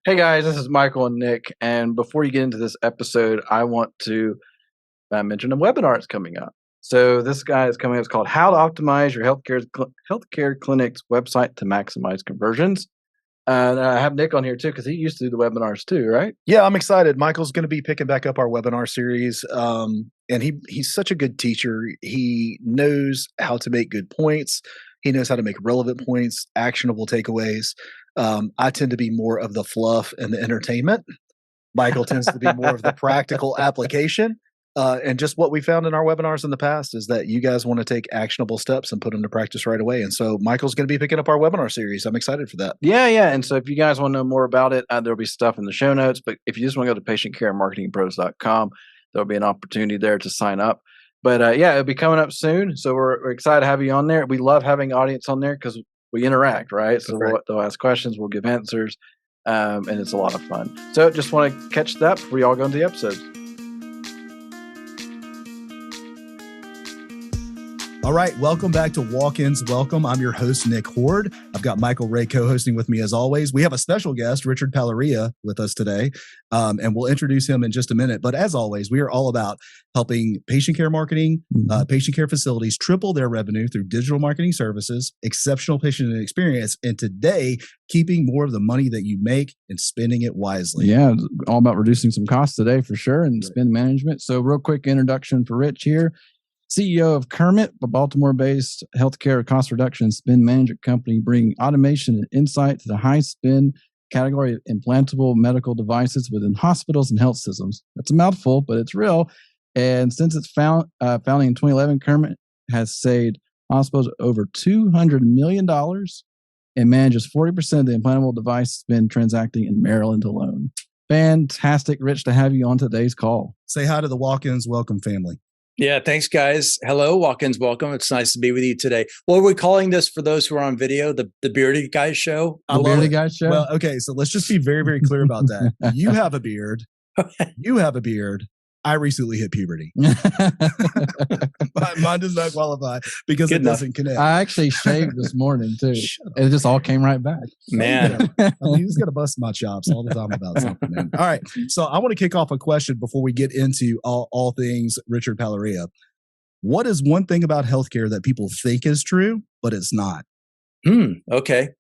Hey guys, this is Michael and Nick. And before you get into this episode, I want to mention a webinar that's coming up. So this guy is coming up. It's called "How to Optimize Your Healthcare Clinic's Website to Maximize Conversions." And I have Nick on here too because he used to do the webinars too, right? Yeah, I'm excited. Michael's going to be picking back up our webinar series, and he's such a good teacher. He knows how to make good points. He knows how to make relevant points, actionable takeaways. I tend to be more of the fluff and the entertainment. Michael tends to be more of the practical application. And just what we found in our webinars in the past is that you guys want to take actionable steps and put them to practice right away. And so Michael's going to be picking up our webinar series. I'm excited for that. Yeah. And so if you guys want to know more about it, there'll be stuff in the show notes. But if you just want to go to patientcaremarketingpros.com, there'll be an opportunity there to sign up. But it'll be coming up soon. So we're excited to have you on there. We love having audience on there because we interact, right? So they'll ask questions, we'll give answers, and it's a lot of fun. So just want to catch that before we all go into the episode. All right, welcome back to Walk-Ins Welcome. I'm your host, Nick Horde. I've got Michael Ray co-hosting with me as always. We have a special guest, Richard Palarea, with us today, and we'll introduce him in just a minute. But as always, we are all about helping patient care marketing, patient care facilities triple their revenue through digital marketing services, exceptional patient experience, and today, keeping more of the money that you make and spending it wisely. Yeah, all about reducing some costs today for sure and spend management. So real quick introduction for Rich here. CEO of Kermit, a Baltimore-based healthcare cost reduction spend management company, bringing automation and insight to the high spend category of implantable medical devices within hospitals and health systems. That's a mouthful, but it's real. And since its founding in 2011, Kermit has saved hospitals over $200 million and manages 40% of the implantable device spend transacting in Maryland alone. Fantastic, Rich, to have you on today's call. Say hi to the Walk-Ins Welcome family. Yeah, thanks, guys. Hello, Walk-Ins Welcome. It's nice to be with you today. What are we calling this for those who are on video? The Bearded Guys Show? The Bearded Guys Show? Well, okay, so let's just be very, very clear about that. You have a beard. You have a beard. I recently hit puberty. Mine does not qualify because it doesn't connect. I actually shaved this morning too. It just all came right back. Man. I mean, he's going to bust my chops all the time about something, man. All right. So I want to kick off a question before we get into all things Richard Palarea. What is one thing about healthcare that people think is true, but it's not? Okay.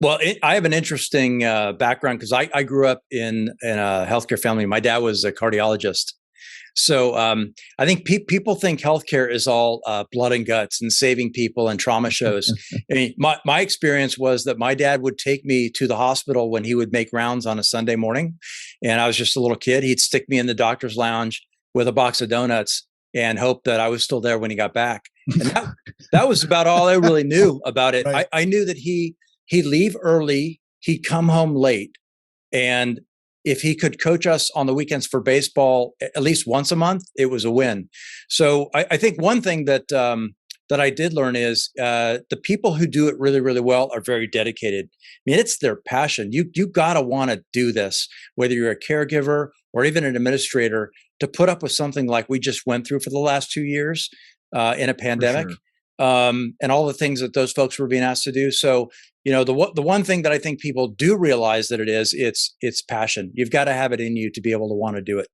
Well, I have an interesting background because I grew up in a healthcare family. My dad was a cardiologist. So I think people think healthcare is all blood and guts and saving people and trauma shows. I mean, my experience was that my dad would take me to the hospital when he would make rounds on a Sunday morning. And I was just a little kid. He'd stick me in the doctor's lounge with a box of donuts and hope that I was still there when he got back. And that was about all I really knew about it. Right. I knew that he'd leave early, he'd come home late. And if he could coach us on the weekends for baseball at least once a month, it was a win. So I think one thing that I did learn is the people who do it really, really well are very dedicated. I mean, it's their passion. You got to want to do this, whether you're a caregiver or even an administrator, to put up with something like we just went through for the last 2 years in a pandemic. And all the things that those folks were being asked to do. So, you know, the one thing that I think people do realize that it's passion. You've got to have it in you to be able to want to do it.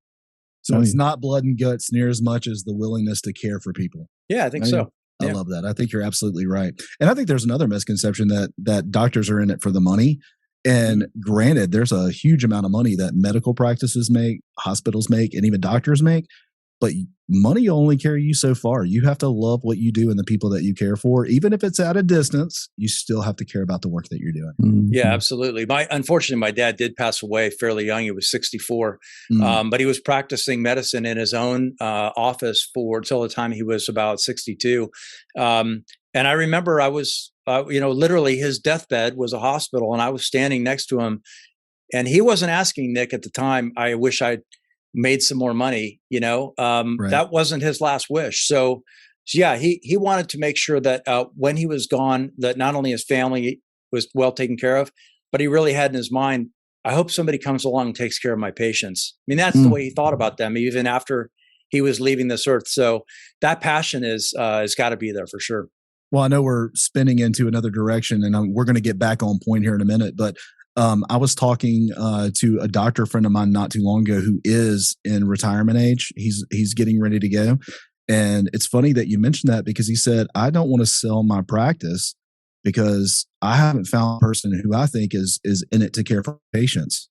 So it's not blood and guts near as much as the willingness to care for people. Yeah, I think so. I love that. I think you're absolutely right. And I think there's another misconception that doctors are in it for the money. And granted, there's a huge amount of money that medical practices make, hospitals make, and even doctors make. But money will only carry you so far. You have to love what you do and the people that you care for. Even if it's at a distance, you still have to care about the work that you're doing. Mm-hmm. Yeah, absolutely. Unfortunately, my dad did pass away fairly young. He was 64, but he was practicing medicine in his own office until the time he was about 62. And I remember I was, literally his deathbed was a hospital, and I was standing next to him, and he wasn't asking Nick at the time, I wish I'd made some more money, right. That wasn't his last wish. So yeah, he wanted to make sure that when he was gone, that not only his family was well taken care of, but he really had in his mind, I hope somebody comes along and takes care of my patients. I mean, that's the way he thought about them, even after he was leaving this earth. So that passion has got to be there for sure. Well, I know we're spinning into another direction, and we're going to get back on point here in a minute, but I was talking to a doctor friend of mine not too long ago who is in retirement age. He's getting ready to go. And it's funny that you mentioned that because he said, I don't want to sell my practice because I haven't found a person who I think is in it to care for patients.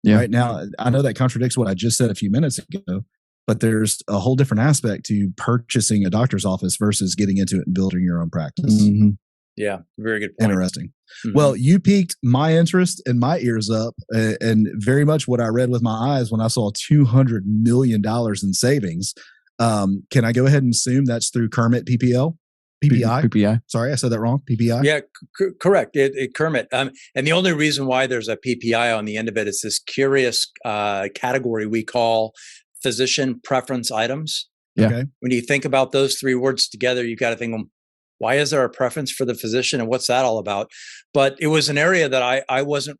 Yeah. Right now, I know that contradicts what I just said a few minutes ago, but there's a whole different aspect to purchasing a doctor's office versus getting into it and building your own practice. Mm-hmm. Yeah, very good point. Interesting. Well, you piqued my interest and my ears up, and very much what I read with my eyes when I saw $200 million in savings. Can I go ahead and assume that's through Kermit PPI? PPI. Sorry, I said that wrong. PPI? Yeah, correct. Kermit. And the only reason why there's a PPI on the end of it is this curious category we call physician preference items. Yeah. Okay. When you think about those three words together, you got to think, why is there a preference for the physician and what's that all about? But it was an area that I didn't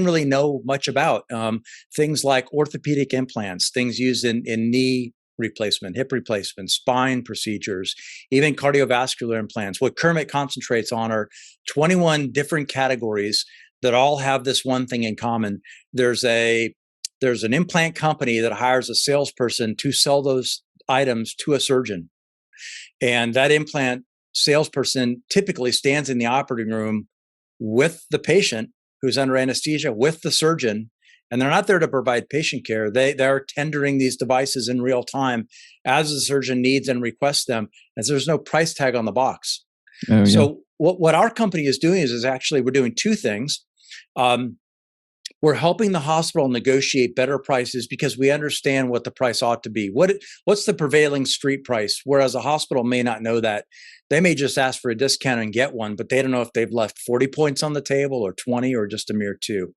really know much about. Things like orthopedic implants, things used in knee replacement, hip replacement, spine procedures, even cardiovascular implants. What Kermit concentrates on are 21 different categories that all have this one thing in common. There's an implant company that hires a salesperson to sell those items to a surgeon. And that implant salesperson typically stands in the operating room with the patient who's under anesthesia, with the surgeon, and they're not there to provide patient care. They're tendering these devices in real time as the surgeon needs and requests them, as there's no price tag on the box. Oh, yeah. So what our company is doing is actually we're doing two things. We're helping the hospital negotiate better prices because we understand what the price ought to be. What's the prevailing street price? Whereas a hospital may not know that. They may just ask for a discount and get one, but they don't know if they've left 40 points on the table or 20 or just a mere 2.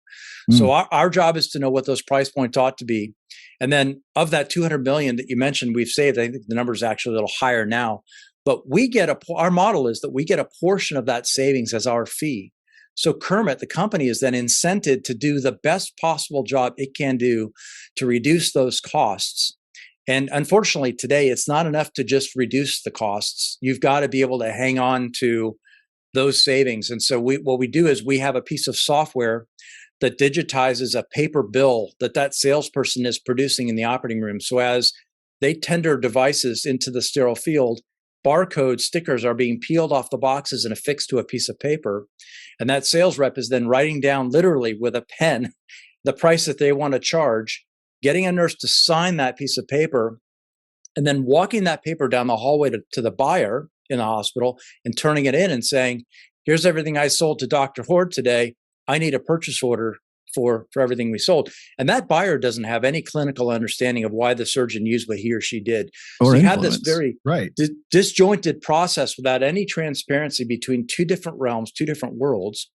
So our job is to know what those price points ought to be. And then of that 200 million that you mentioned, we've saved, I think the number is actually a little higher now, but our model is that we get a portion of that savings as our fee. So Kermit, the company, is then incented to do the best possible job it can do to reduce those costs. And unfortunately, today, it's not enough to just reduce the costs. You've got to be able to hang on to those savings. And so what we do is we have a piece of software that digitizes a paper bill that salesperson is producing in the operating room. So as they tender devices into the sterile field, barcode stickers are being peeled off the boxes and affixed to a piece of paper. And that sales rep is then writing down literally with a pen the price that they want to charge, getting a nurse to sign that piece of paper, and then walking that paper down the hallway to the buyer in the hospital and turning it in and saying, here's everything I sold to Dr. Horde today. I need a purchase order for everything we sold. And that buyer doesn't have any clinical understanding of why the surgeon used what he or she did. Or so you influence. have this very disjointed process without any transparency between two different realms, two different worlds.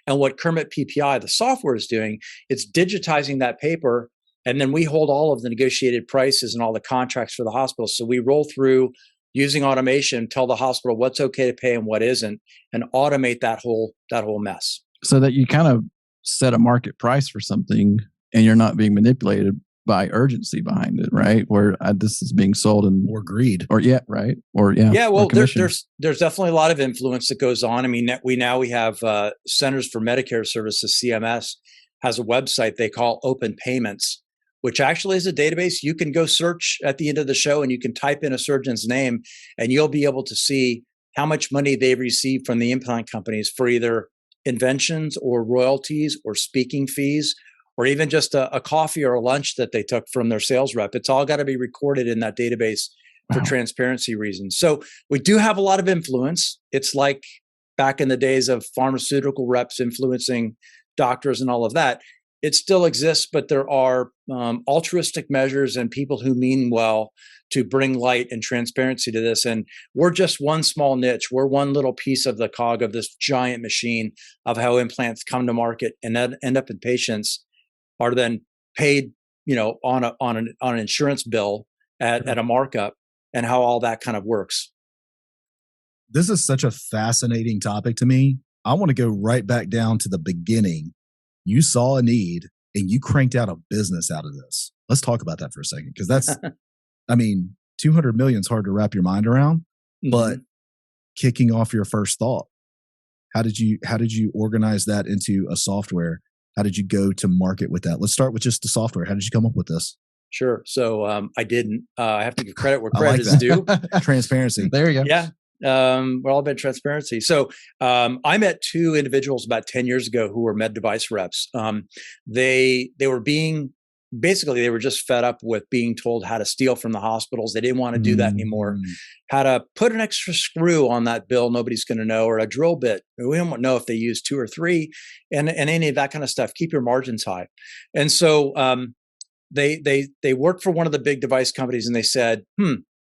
And what Kermit PPI, the software, is doing, it's digitizing that paper. And then we hold all of the negotiated prices and all the contracts for the hospital. So we roll through using automation, tell the hospital what's okay to pay and what isn't, and automate that whole mess. So that you kind of set a market price for something and you're not being manipulated by urgency behind it, right? Where this is being sold or greed, right? Well, there's definitely a lot of influence that goes on. I mean, we have Centers for Medicare Services, CMS, has a website they call Open Payments, which actually is a database. You can go search at the end of the show and you can type in a surgeon's name and you'll be able to see how much money they've received from the implant companies for either inventions or royalties or speaking fees, or even just a coffee or a lunch that they took from their sales rep. It's all got to be recorded in that database for transparency reasons. So we do have a lot of influence. It's like back in the days of pharmaceutical reps influencing doctors and all of that. It still exists, but there are altruistic measures and people who mean well to bring light and transparency to this. And we're just one small niche. We're one little piece of the cog of this giant machine of how implants come to market and then end up in patients, are then paid, on an insurance bill at a markup, and how all that kind of works. This is such a fascinating topic to me. I want to go right back down to the beginning. You saw a need and you cranked out a business out of this. Let's talk about that for a second, because that's, 200 million is hard to wrap your mind around, but kicking off your first thought, How did you organize that into a software? How did you go to market with that? Let's start with just the software. How did you come up with this? Sure. So I didn't. I have to give credit where I credit like is due. Transparency. There you go. Yeah. We're all about transparency. So I met two individuals about 10 years ago who were med device reps. They were they were just fed up with being told how to steal from the hospitals. They didn't want to do that anymore. How to put an extra screw on that bill nobody's going to know, or a drill bit. We don't know if they use 2 or 3 and any of that kind of stuff. Keep your margins high. And so they worked for one of the big device companies, and they said,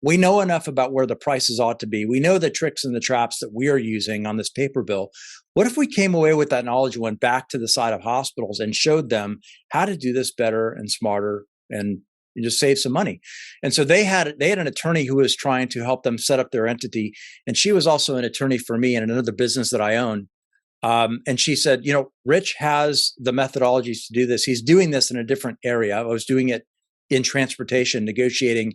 we know enough about where the prices ought to be. We know the tricks and the traps that we are using on this paper bill. What if we came away with that knowledge and went back to the side of hospitals and showed them how to do this better and smarter and just save some money? And so they had an attorney who was trying to help them set up their entity. And she was also an attorney for me in another business that I own. And she said, Rich has the methodologies to do this. He's doing this in a different area. I was doing it in transportation, negotiating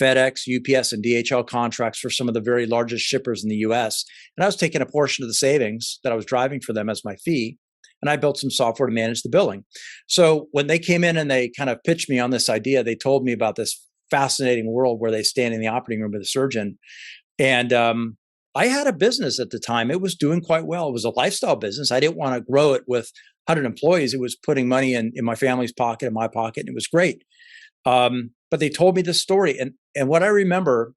FedEx, UPS, and DHL contracts for some of the very largest shippers in the US. And I was taking a portion of the savings that I was driving for them as my fee. And I built some software to manage the billing. So when they came in and they kind of pitched me on this idea, they told me about this fascinating world where they stand in the operating room with a surgeon. And I had a business at the time. It was doing quite well. It was a lifestyle business. I didn't want to grow it with 100 employees. It was putting money in my family's pocket, in my pocket, and it was great. But they told me this story. And what I remember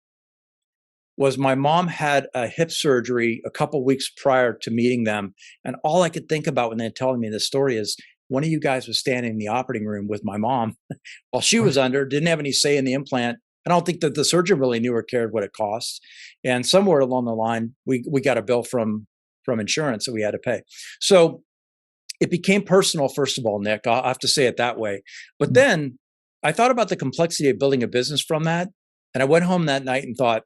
was my mom had a hip surgery a couple weeks prior to meeting them. And all I could think about when they're telling me this story is one of you guys was standing in the operating room with my mom while she was under, didn't have any say in the implant. I don't think that the surgeon really knew or cared what it cost. And somewhere along the line, we got a bill from insurance that we had to pay. So it became personal, first of all, Nick. I'll have to say it that way. But then I thought about the complexity of building a business from that. And I went home that night and thought,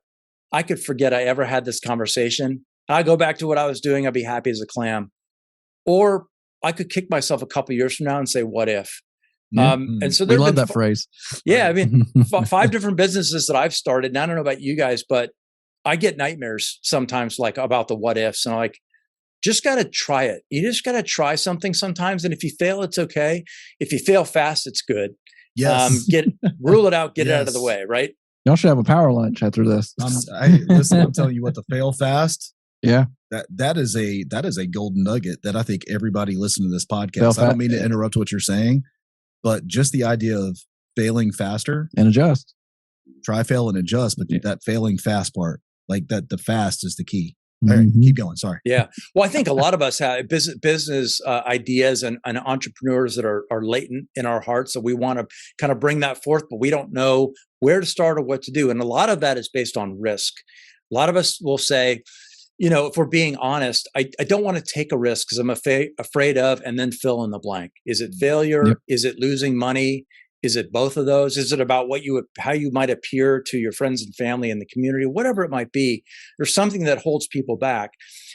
I could forget I ever had this conversation. I go back to what I was doing. I'd be happy as a clam. Or I could kick myself a couple of years from now and say, what if? And so we love that phrase. Yeah. I mean, 5 different businesses that I've started. And I don't know about you guys, but I get nightmares sometimes like about the what ifs, and I'm like, just got to try it. You just got to try something sometimes. And if you fail, it's okay. If you fail fast, it's good. Yes. Rule it out, get it out of the way. Right. Y'all should have a power lunch after this. Listen, I'm telling you what, the fail fast. Yeah. That is a golden nugget that I think everybody listening to this podcast, I don't mean to interrupt what you're saying, but just the idea of failing faster and adjust, try, fail, and adjust. But that failing fast part, like that, the fast is the key. All right, keep going. Sorry. Yeah. Well, I think a lot of us have business ideas and entrepreneurs that are latent in our hearts. So we want to kind of bring that forth, but we don't know where to start or what to do. And a lot of that is based on risk. A lot of us will say, if we're being honest, I don't want to take a risk because I'm afraid of, and then fill in the blank. Is it failure? Yep. Is it losing money? Is it both of those? Is it about how you might appear to your friends and family and the community, whatever it might be? There's something that holds people back.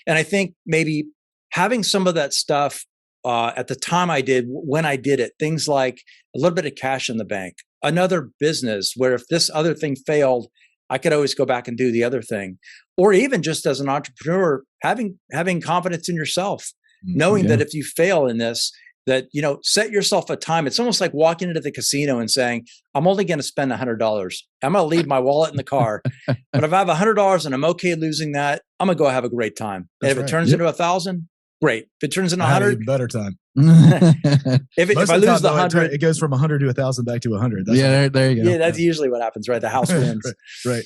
And I think maybe having some of that stuff at the time when I did it, things like a little bit of cash in the bank, another business where if this other thing failed, I could always go back and do the other thing. Or even just as an entrepreneur, having confidence in yourself, knowing that if you fail in this, that, set yourself a time. It's almost like walking into the casino and saying, I'm only going to spend $100. I'm going to leave my wallet in the car. But if I have $100 and I'm okay losing that, I'm going to go have a great time. And if it turns into 1,000, great. If it turns into 100, even better time. if I lose the 100, it goes from 100 to 1,000 back to 100. There you go. Yeah, that's usually what happens, right? The house wins. Right.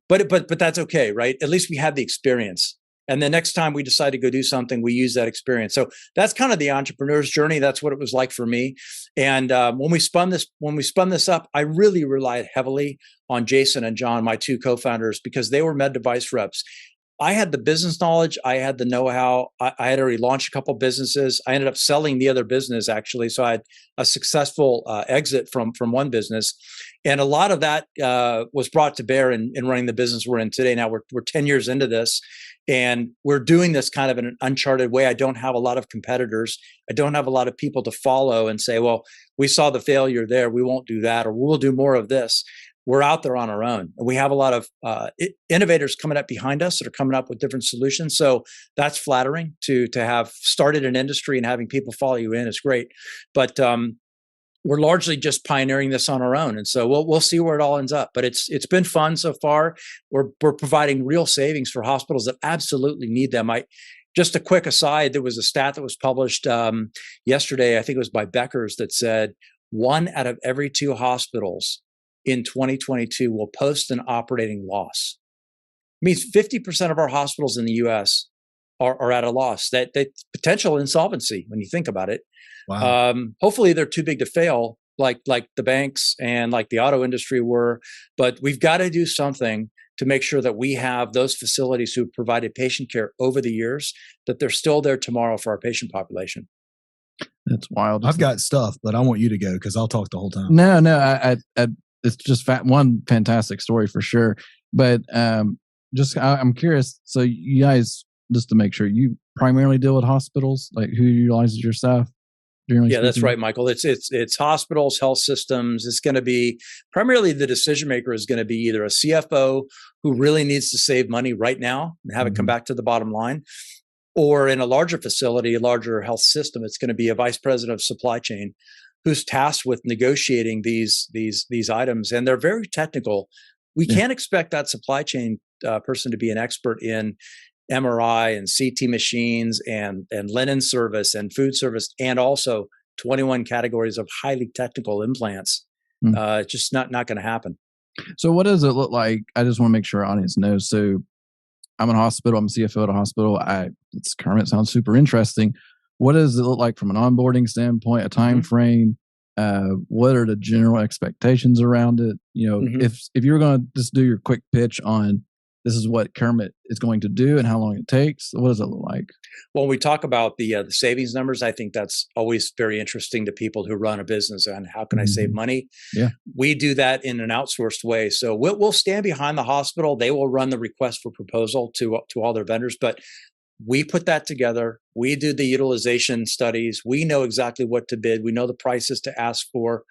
But that's okay, right? At least we had the experience. And the next time we decide to go do something, we use that experience. So that's kind of the entrepreneur's journey. That's what it was like for me. And when we spun this up, I really relied heavily on Jason and John, my 2 co-founders, because they were med device reps. I had the business knowledge. I had the know-how. I had already launched a couple businesses. I ended up selling the other business, actually. So I had a successful exit from one business. And a lot of that was brought to bear in running the business we're in today. Now we're 10 years into this, and we're doing this kind of in an uncharted way. I don't have a lot of competitors. I don't have a lot of people to follow and say, well, we saw the failure there. We won't do that, or we'll do more of this. we're out there on our own. We have a lot of innovators coming up behind us that are coming up with different solutions. So that's flattering to have started an industry, and having people follow you in is great. But we're largely just pioneering this on our own, and so we'll see where it all ends up. But it's been fun so far. We're providing real savings for hospitals that absolutely need them. Just a quick aside, there was a stat that was published yesterday, I think it was by Becker's, that said 1 out of every 2 hospitals in 2022 will post an operating loss. It means 50% of our hospitals in the U.S. are at a loss. That potential insolvency when you think about it. Wow. Hopefully they're too big to fail, like the banks and like the auto industry were. But we've got to do something to make sure that we have those facilities who provided patient care over the years, that they're still there tomorrow for our patient population. That's wild. I've got stuff, but I want you to go because I'll talk the whole time. No, I it's just one fantastic story for sure. But I'm curious. So you guys, just to make sure, you primarily deal with hospitals, like who utilizes your staff? Yeah, that's right, Michael. It's hospitals, health systems. It's going to be primarily the decision maker is going to be either a CFO who really needs to save money right now and have it come back to the bottom line, or in a larger facility, a larger health system, it's going to be a vice president of supply chain who's tasked with negotiating these items, and they're very technical. We can't expect that supply chain person to be an expert in MRI and CT machines and linen service and food service, and also 21 categories of highly technical implants. It's just not going to happen. So what does it look like? I just want to make sure our audience knows. So I'm in a hospital. I'm a CFO at a hospital. Kermit sounds super interesting. What does it look like from an onboarding standpoint, a time frame? What are the general expectations around it? If you were going to just do your quick pitch on this is what Kermit is going to do and how long it takes, what does it look like? When we talk about the savings numbers, I think that's always very interesting to people who run a business and how can I save money? Yeah, we do that in an outsourced way. So we'll stand behind the hospital. They will run the request for proposal to all their vendors, but we put that together. We do the utilization studies. We know exactly what to bid. We know the prices to ask for.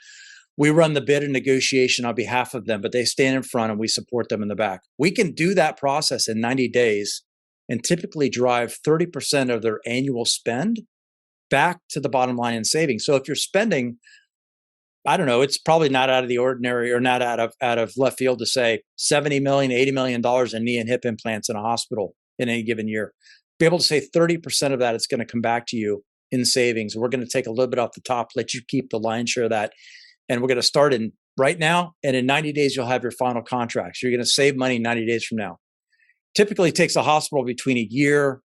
We run the bid and negotiation on behalf of them, but they stand in front and we support them in the back. We can do that process in 90 days and typically drive 30% of their annual spend back to the bottom line in savings. So if you're spending, I don't know, it's probably not out of the ordinary or not out of left field to say $70 million, $80 million in knee and hip implants in a hospital in any given year. Be able to say 30% of that is going to come back to you in savings. We're going to take a little bit off the top, let you keep the lion's share of that. And we're going to start in right now. And in 90 days, you'll have your final contracts. You're going to save money 90 days from now. Typically, it takes a hospital between a year,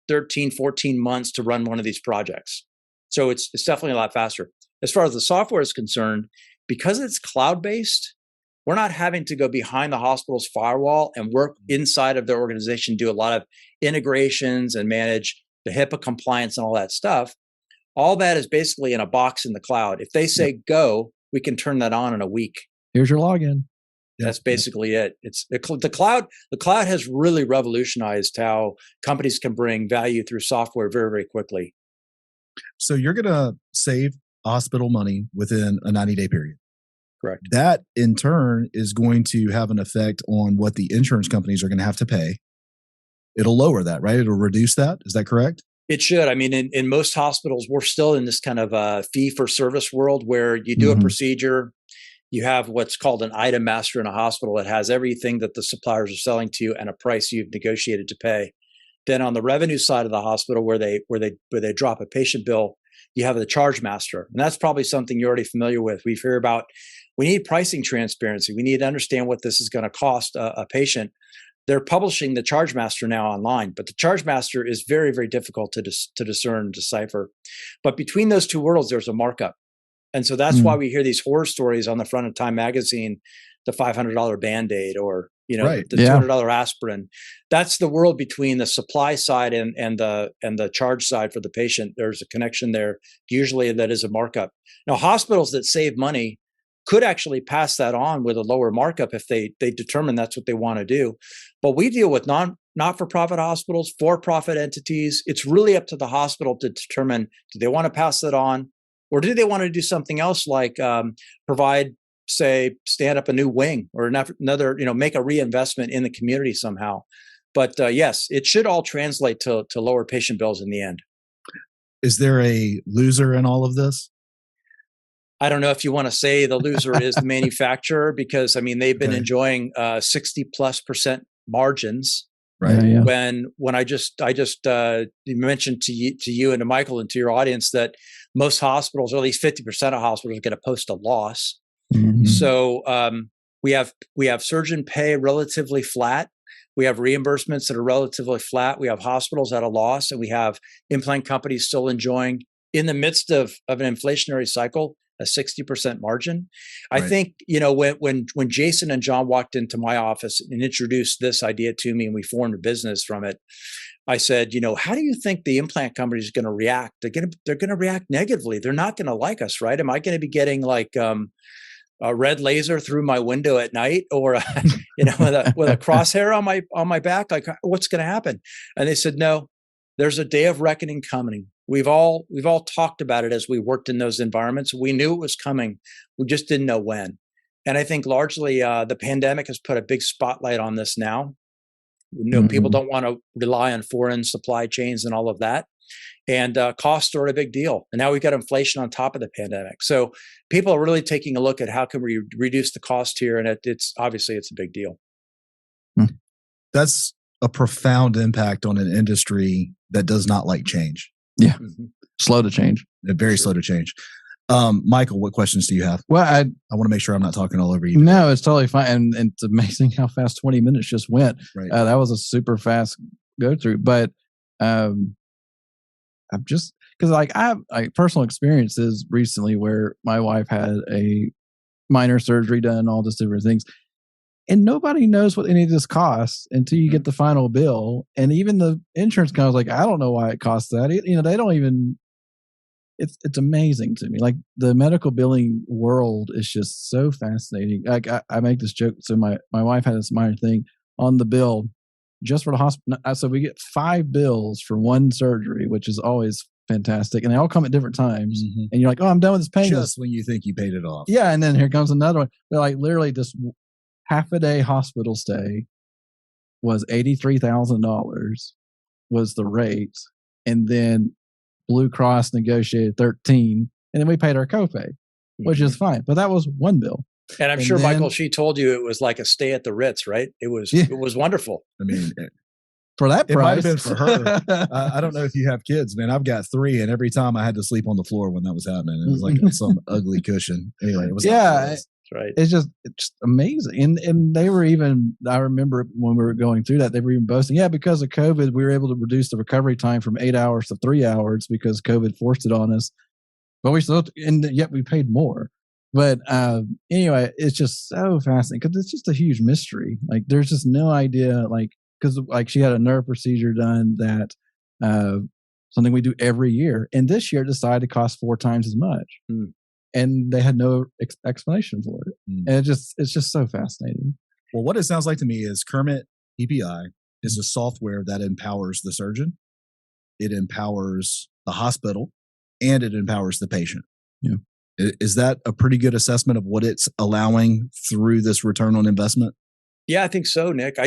13, 14 months to run one of these projects. So it's definitely a lot faster. As far as the software is concerned, because it's cloud-based, we're not having to go behind the hospital's firewall and work inside of their organization, do a lot of integrations and manage the HIPAA compliance and all that stuff. All that is basically in a box in the cloud. If they say go, we can turn that on in a week. Here's your login. That's basically it. It's the cloud. The cloud has really revolutionized how companies can bring value through software very, very quickly. So you're going to save hospital money within a 90-day period. Correct. That in turn is going to have an effect on what the insurance companies are going to have to pay. It'll lower that, right? It'll reduce that. Is that correct? It should. I mean, in most hospitals, we're still in this kind of fee-for-service world where you do a procedure, you have what's called an item master in a hospital. It has everything that the suppliers are selling to you and a price you've negotiated to pay. Then on the revenue side of the hospital, where they drop a patient bill, you have the charge master, and that's probably something you're already familiar with. We hear about we need pricing transparency. We need to understand what this is going to cost a patient. They're publishing the charge master now online, but the charge master is very, very difficult to discern and decipher. But between those two worlds, there's a markup. And so that's why we hear these horror stories on the front of Time magazine, the $500 Band-Aid or the $200 aspirin. That's the world between the supply side and the charge side for the patient. There's a connection there. Usually that is a markup. Now, hospitals that save money could actually pass that on with a lower markup if they determine that's what they want to do. But we deal with not-for-profit hospitals, for-profit entities. It's really up to the hospital to determine, do they want to pass that on? Or do they want to do something else like provide say, stand up a new wing or another, make a reinvestment in the community somehow. But yes, it should all translate to lower patient bills in the end. Is there a loser in all of this? I don't know if you want to say the loser is the manufacturer, because they've been enjoying 60+% margins. Right. Yeah. When I just mentioned to you and to Michael and to your audience that most hospitals, or at least 50% of hospitals, are going to post a loss. Mm-hmm. So we have surgeon pay relatively flat. We have reimbursements that are relatively flat. We have hospitals at a loss, and we have implant companies still enjoying, in the midst of an inflationary cycle, a 60% margin. Right. I think, when Jason and John walked into my office and introduced this idea to me and we formed a business from it, I said, how do you think the implant company is going to react? They're going to react negatively. They're not going to like us, right? Am I going to be getting like a red laser through my window at night, or with a crosshair on my back? Like, what's going to happen? And they said, no, there's a day of reckoning coming. We've all talked about it as we worked in those environments. We knew it was coming. We just didn't know when. And I think largely the pandemic has put a big spotlight on this now. People don't want to rely on foreign supply chains and all of that. And costs are a big deal. And now we've got inflation on top of the pandemic. So people are really taking a look at how can we reduce the cost here. And it's obviously a big deal. That's a profound impact on an industry that does not like change. Yeah. Slow to change. Very slow to change. Michael, what questions do you have? Well, I want to make sure I'm not talking all over you. No, it's totally fine. And it's amazing how fast 20 minutes just went. Right. That was a super fast go through. But I'm just, because I have personal experiences recently where my wife had a minor surgery done, all these different things. And nobody knows what any of this costs until you get the final bill. And even the insurance company's like, I don't know why it costs that. They don't even, it's amazing to me. Like, the medical billing world is just so fascinating. Like, I make this joke. So my wife had this minor thing on the bill just for the hospital. So we get 5 bills for one surgery, which is always fantastic. And they all come at different times. Mm-hmm. And you're like, oh, I'm done with this payment. Just when you think you paid it off. Yeah. And then here comes another one. They're like, literally just half a day hospital stay was $83,000 was the rate. And then Blue Cross negotiated 13, and then we paid our copay, which is fine. But that was one bill. And I'm sure, Michael, she told you it was like a stay at the Ritz, right? It was wonderful. I mean, for that price. It might have been for her. I don't know if you have kids, man. I've got 3, and every time I had to sleep on the floor when that was happening. It was like some ugly cushion. Anyway, it was right. It's just amazing. And they were even, I remember when we were going through that, they were even boasting, because of COVID, we were able to reduce the recovery time from 8 hours to 3 hours because COVID forced it on us. But we still, and yet we paid more. But anyway, it's just so fascinating because it's just a huge mystery. Like, there's just no idea, because she had a nerve procedure done that something we do every year. And this year it decided to cost 4 times as much. And they had no explanation for it. And it's just so fascinating. Well, what it sounds like to me is Kermit EPI is a software that empowers the surgeon, it empowers the hospital, and it empowers the patient. Yeah. Is that a pretty good assessment of what it's allowing through this return on investment? Yeah, I think so, Nick.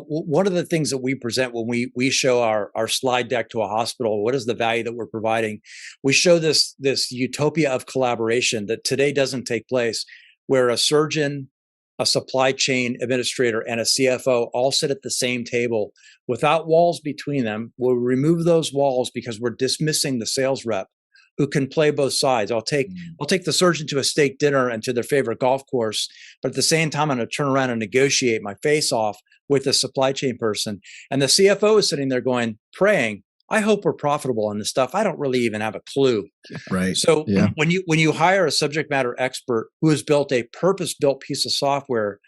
One of the things that we present when we show our slide deck to a hospital, what is the value that we're providing? We show this utopia of collaboration that today doesn't take place, where a surgeon, a supply chain administrator, and a CFO all sit at the same table without walls between them. We'll remove those walls because we're dismissing the sales rep who can play both sides. I'll take the surgeon to a steak dinner and to their favorite golf course, but at the same time, I'm going to turn around and negotiate my face off with the supply chain person. And the CFO is sitting there praying, I hope we're profitable on this stuff. I don't really even have a clue. Right. So when you hire a subject matter expert who has built a purpose-built piece of software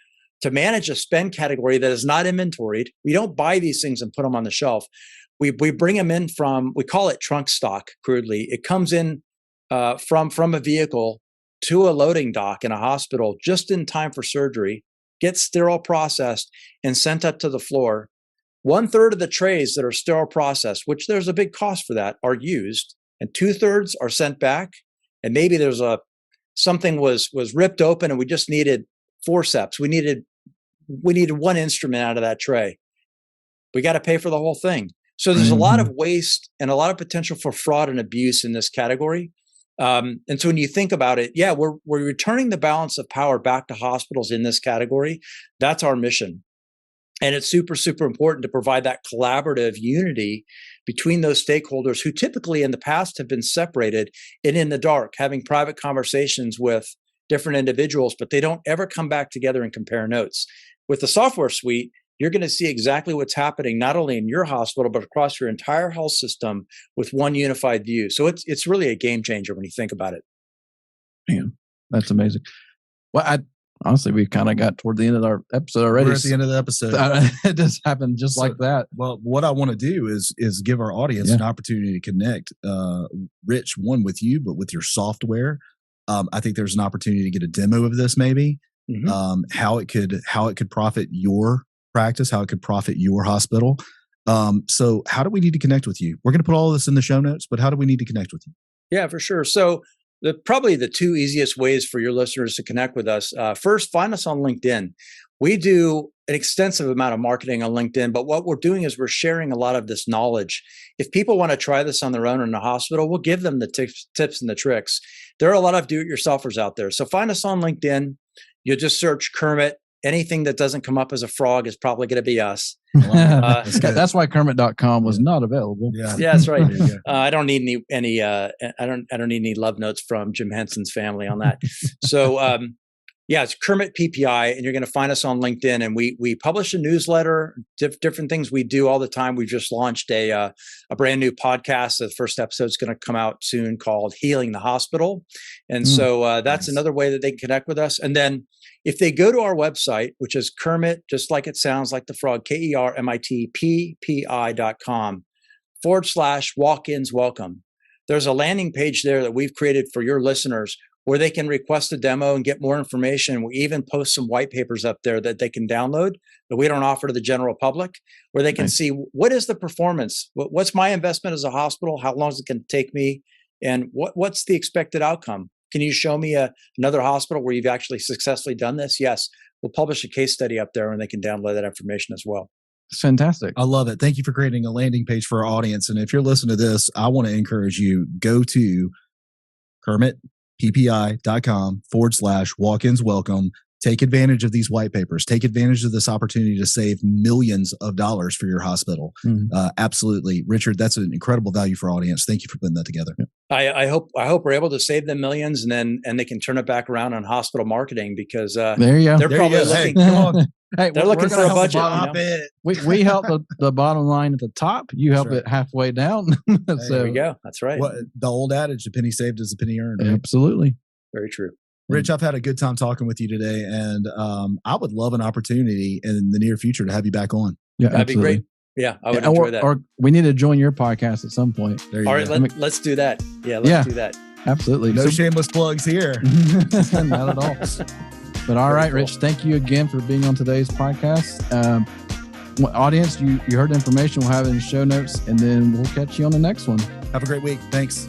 to manage a spend category that is not inventoried, we don't buy these things and put them on the shelf. We bring them in from, we call it trunk stock crudely. It comes in from a vehicle to a loading dock in a hospital just in time for surgery, gets sterile processed and sent up to the floor. 1/3 of the trays that are sterile processed, which there's a big cost for that, are used, and 2/3 are sent back. And maybe there's a something was ripped open and we just needed forceps. We needed one instrument out of that tray. We got to pay for the whole thing. So there's a lot of waste and a lot of potential for fraud and abuse in this category. And so when you think about it, yeah, we're returning the balance of power back to hospitals in this category. That's our mission. And it's super, super important to provide that collaborative unity between those stakeholders who typically in the past have been separated and in the dark, having private conversations with different individuals, but they don't ever come back together and compare notes. With the software suite, you're going to see exactly what's happening, not only in your hospital, but across your entire health system with one unified view. So it's really a game changer when you think about it. Man, that's amazing. Well, honestly, we kind of got toward the end of our episode already. We're at the end of the episode. It just happened just like that. Well, what I want to do is give our audience an opportunity to connect, Rich, one with you, but with your software. I think there's an opportunity to get a demo of this, maybe how it could profit your practice, how it could profit your hospital. So how do we need to connect with you? We're going to put all of this in the show notes, but how do we need to connect with you? Yeah, for sure. So probably the two easiest ways for your listeners to connect with us. First, find us on LinkedIn. We do an extensive amount of marketing on LinkedIn, but what we're doing is we're sharing a lot of this knowledge. If people want to try this on their own in the hospital, we'll give them the tips and the tricks. There are a lot of do-it-yourselfers out there. So find us on LinkedIn. You'll just search Kermit. Anything that doesn't come up as a frog is probably going to be us. That's why Kermit.com was not available. Yeah, that's right. I don't need any. I don't need any love notes from Jim Henson's family on that. So it's Kermit PPI, and you're going to find us on LinkedIn. And we publish a newsletter, different things we do all the time. We've just launched a brand new podcast. The first episode is going to come out soon called Healing the Hospital, and so that's another way that they can connect with us. And then if they go to our website, which is Kermit, just like it sounds like the frog, KERMITPPI.com/walk-ins welcome. There's a landing page there that we've created for your listeners where they can request a demo and get more information. We even post some white papers up there that they can download that we don't offer to the general public, where they can see what is the performance, what's my investment as a hospital, how long is it going to take me, and what's the expected outcome. Can you show me another hospital where you've actually successfully done this? Yes. We'll publish a case study up there and they can download that information as well. It's fantastic. I love it. Thank you for creating a landing page for our audience. And if you're listening to this, I want to encourage you, go to KermitPPI.com/walk-ins welcome. Take advantage of these white papers. Take advantage of this opportunity to save millions of dollars for your hospital. Absolutely. Richard, that's an incredible value for our audience. Thank you for putting that together. I hope we're able to save them millions and they can turn it back around on hospital marketing because there you go. They're probably looking. Hey, come on. Hey, they're looking for a budget. We help the bottom line at the top. You help it halfway down. So, there we go. That's right. The old adage, a penny saved is a penny earned. Right? Absolutely. Very true. Rich, I've had a good time talking with you today, and I would love an opportunity in the near future to have you back on. Yeah, that'd be great. Yeah, I would enjoy that. Or we need to join your podcast at some point. All right, let's do that. Yeah, let's do that. Absolutely. No shameless plugs here. Not at all. But all right, Rich, thank you again for being on today's podcast. Audience, you heard the information. We'll have it in the show notes, and then we'll catch you on the next one. Have a great week. Thanks.